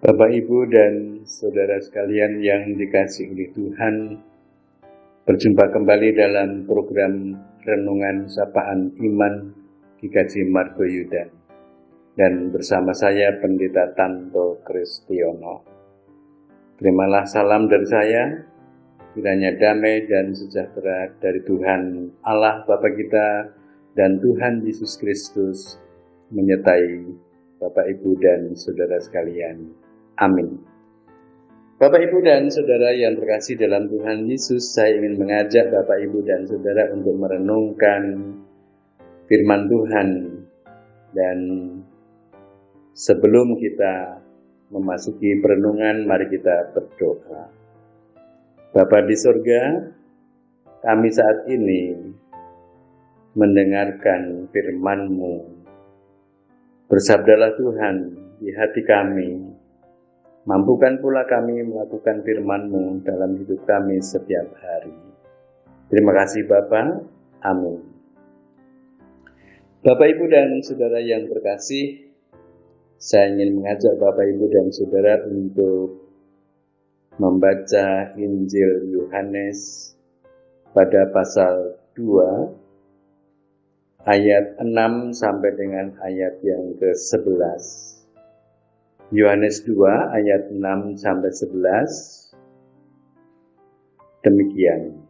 Bapak, Ibu, dan saudara sekalian yang dikasihi oleh Tuhan, berjumpa kembali dalam program Renungan Sapaan Iman GKJ Margoyudan. Dan bersama saya Pendeta Tanto Kristiono. Terimalah salam dari saya, kiranya damai dan sejahtera dari Tuhan Allah Bapa kita dan Tuhan Yesus Kristus menyertai Bapak, Ibu, dan saudara sekalian. Amin. Bapak, Ibu, dan saudara yang terkasih dalam Tuhan Yesus, saya ingin mengajak Bapak, Ibu, dan saudara untuk merenungkan firman Tuhan. Dan sebelum kita memasuki perenungan, mari kita berdoa. Bapa di surga, kami saat ini mendengarkan firman-Mu. Bersabdalah Tuhan di hati kami. Mampukan pula kami melakukan firman-Mu dalam hidup kami setiap hari. Terima kasih Bapa. Amin. Bapak, Ibu, dan saudara yang terkasih, saya ingin mengajak Bapak, Ibu, dan saudara untuk membaca Injil Yohanes pada pasal 2, ayat 6 sampai dengan ayat yang ke-11. Yohanes 2 ayat 6 sampai 11. Demikian.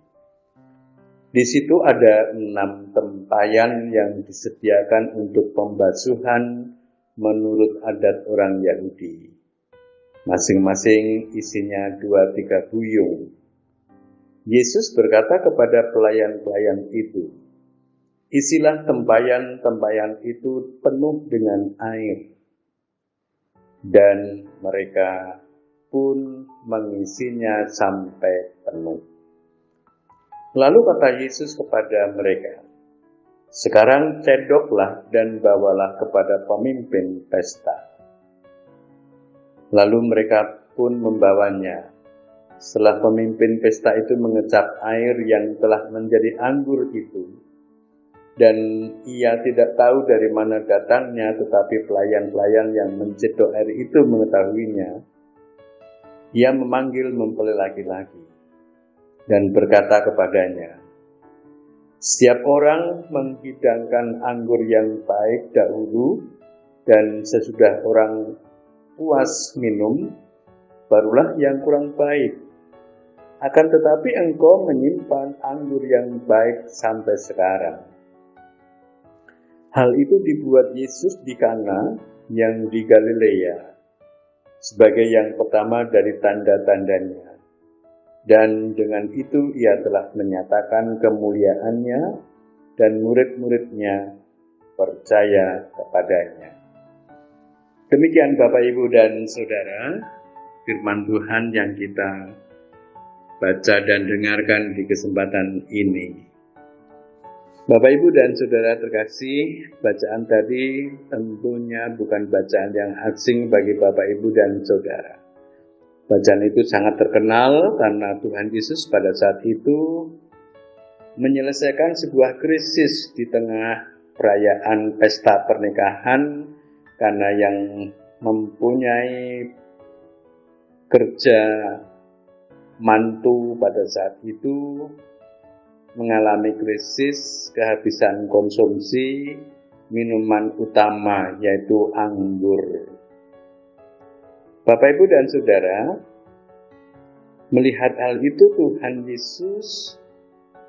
Di situ ada 6 tempayan yang disediakan untuk pembasuhan menurut adat orang Yahudi. Masing-masing isinya 2-3 buyung. Yesus berkata kepada pelayan-pelayan itu, "Isilah tempayan-tempayan itu penuh dengan air." Dan mereka pun mengisinya sampai penuh. Lalu kata Yesus kepada mereka, "Sekarang cedoklah dan bawalah kepada pemimpin pesta." Lalu mereka pun membawanya. Setelah pemimpin pesta itu mengecap air yang telah menjadi anggur itu, dan ia tidak tahu dari mana datangnya, tetapi pelayan-pelayan yang mencedok air itu mengetahuinya. Ia memanggil mempelai laki-laki dan berkata kepadanya, "Setiap orang menghidangkan anggur yang baik dahulu, dan sesudah orang puas minum, barulah yang kurang baik. Akan tetapi engkau menyimpan anggur yang baik sampai sekarang." Hal itu dibuat Yesus di Kana yang di Galilea sebagai yang pertama dari tanda-tandanya. Dan dengan itu ia telah menyatakan kemuliaannya dan murid-muridnya percaya kepadanya. Demikian Bapak, Ibu, dan saudara, firman Tuhan yang kita baca dan dengarkan di kesempatan ini. Bapak, Ibu, dan saudara terkasih, bacaan tadi tentunya bukan bacaan yang asing bagi Bapak, Ibu, dan saudara. Bacaan itu sangat terkenal karena Tuhan Yesus pada saat itu menyelesaikan sebuah krisis di tengah perayaan pesta pernikahan, karena yang mempunyai kerja mantu pada saat itu mengalami krisis kehabisan konsumsi minuman utama, yaitu anggur. Bapak, Ibu, dan saudara, melihat hal itu Tuhan Yesus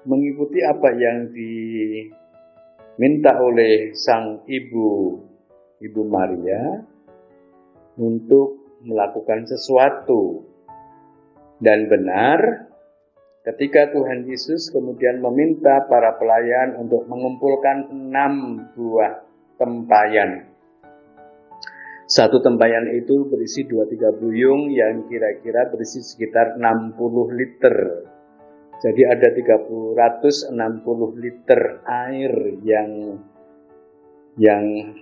mengikuti apa yang diminta oleh sang Ibu Maria untuk melakukan sesuatu. Dan benar, ketika Tuhan Yesus kemudian meminta para pelayan untuk mengumpulkan 6 buah tempayan. Satu tempayan itu berisi 2-3 buyung yang kira-kira berisi sekitar 60 liter. Jadi ada 360 liter air yang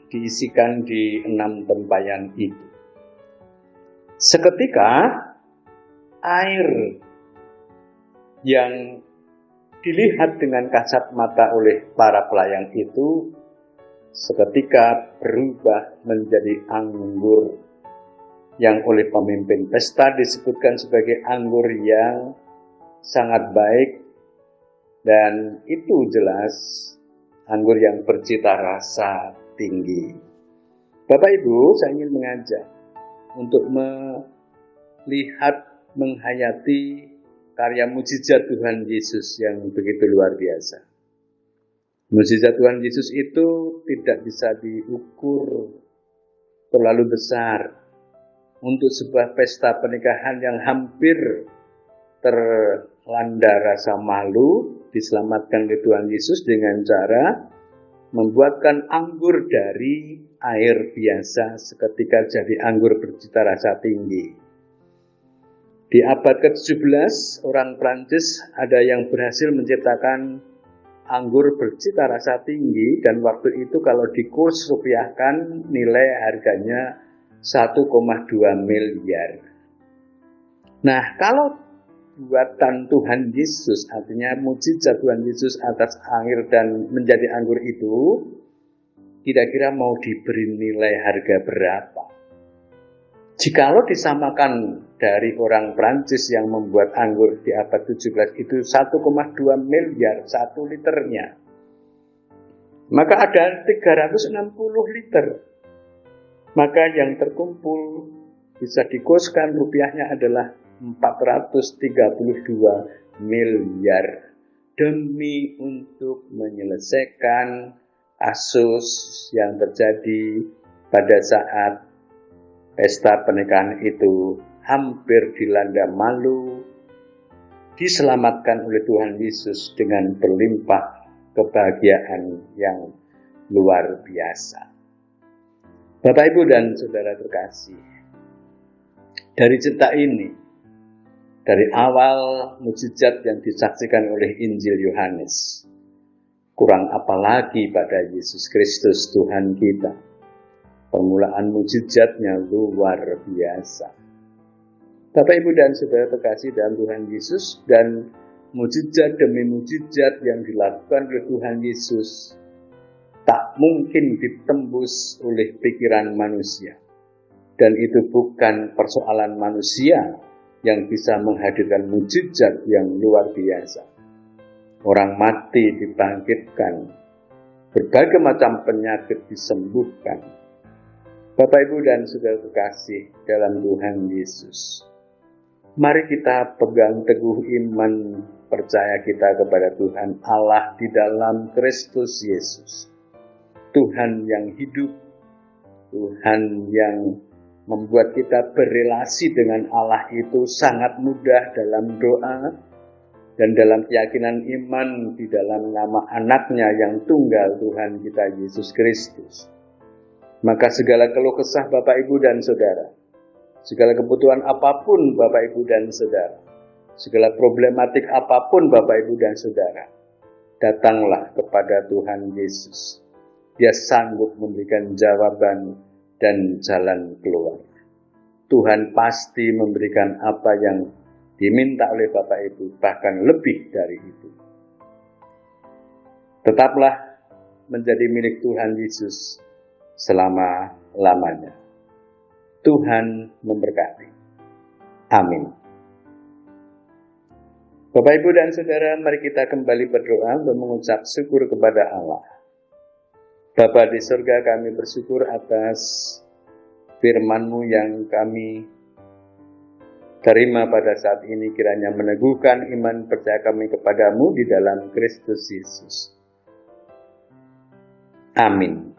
diisikan di 6 tempayan itu. Seketika air yang dilihat dengan kasat mata oleh para pelayan itu seketika berubah menjadi anggur yang oleh pemimpin pesta disebutkan sebagai anggur yang sangat baik, dan itu jelas anggur yang bercita rasa tinggi. Bapak Ibu, saya ingin mengajak untuk melihat, menghayati karya mujizat Tuhan Yesus yang begitu luar biasa. Mujizat Tuhan Yesus itu tidak bisa diukur terlalu besar. Untuk sebuah pesta pernikahan yang hampir terlanda rasa malu, diselamatkan oleh Tuhan Yesus dengan cara membuatkan anggur dari air biasa seketika jadi anggur bercita rasa tinggi. Di abad ke-17, orang Prancis ada yang berhasil menciptakan anggur bercita rasa tinggi, dan waktu itu kalau dikurs rupiahkan nilai harganya 1,2 miliar. Nah, kalau buatan Tuhan Yesus, artinya mujizat Tuhan Yesus atas air dan menjadi anggur itu, kira-kira mau diberi nilai harga berapa? Jikalau disamakan dari orang Prancis yang membuat anggur di abad 17 itu 1,2 miliar 1 liternya, maka ada 360 liter. Maka yang terkumpul bisa dikurskan rupiahnya adalah 432 miliar demi untuk menyelesaikan kasus yang terjadi pada saat pesta pernikahan itu hampir dilanda malu, diselamatkan oleh Tuhan Yesus dengan berlimpah kebahagiaan yang luar biasa. Bapak, Ibu, dan Saudara terkasih, dari cerita ini, dari awal mujizat yang disaksikan oleh Injil Yohanes, kurang apalagi pada Yesus Kristus Tuhan kita, permulaan mujizatnya luar biasa. Bapak, Ibu, dan Saudara terkasih dalam Tuhan Yesus, dan mujizat demi mujizat yang dilakukan oleh Tuhan Yesus tak mungkin ditembus oleh pikiran manusia. Dan itu bukan persoalan manusia yang bisa menghadirkan mujizat yang luar biasa. Orang mati dibangkitkan, berbagai macam penyakit disembuhkan. Bapak, Ibu, dan Saudara terkasih dalam Tuhan Yesus, mari kita pegang teguh iman percaya kita kepada Tuhan Allah di dalam Kristus Yesus. Tuhan yang hidup, Tuhan yang membuat kita berelasi dengan Allah itu sangat mudah dalam doa dan dalam keyakinan iman di dalam nama anaknya yang tunggal Tuhan kita Yesus Kristus. Maka segala keluh kesah Bapak, Ibu, dan Saudara, segala kebutuhan apapun Bapak, Ibu, dan Saudara, segala problematik apapun Bapak, Ibu, dan Saudara, datanglah kepada Tuhan Yesus. Dia sanggup memberikan jawaban dan jalan keluar. Tuhan pasti memberikan apa yang diminta oleh Bapak Ibu, bahkan lebih dari itu. Tetaplah menjadi milik Tuhan Yesus selama-lamanya. Tuhan memberkati. Amin. Bapak, Ibu, dan Saudara, mari kita kembali berdoa untuk mengucap syukur kepada Allah. Bapa di surga, kami bersyukur atas firman-Mu yang kami terima pada saat ini, kiranya meneguhkan iman percaya kami kepadamu di dalam Kristus Yesus. Amin.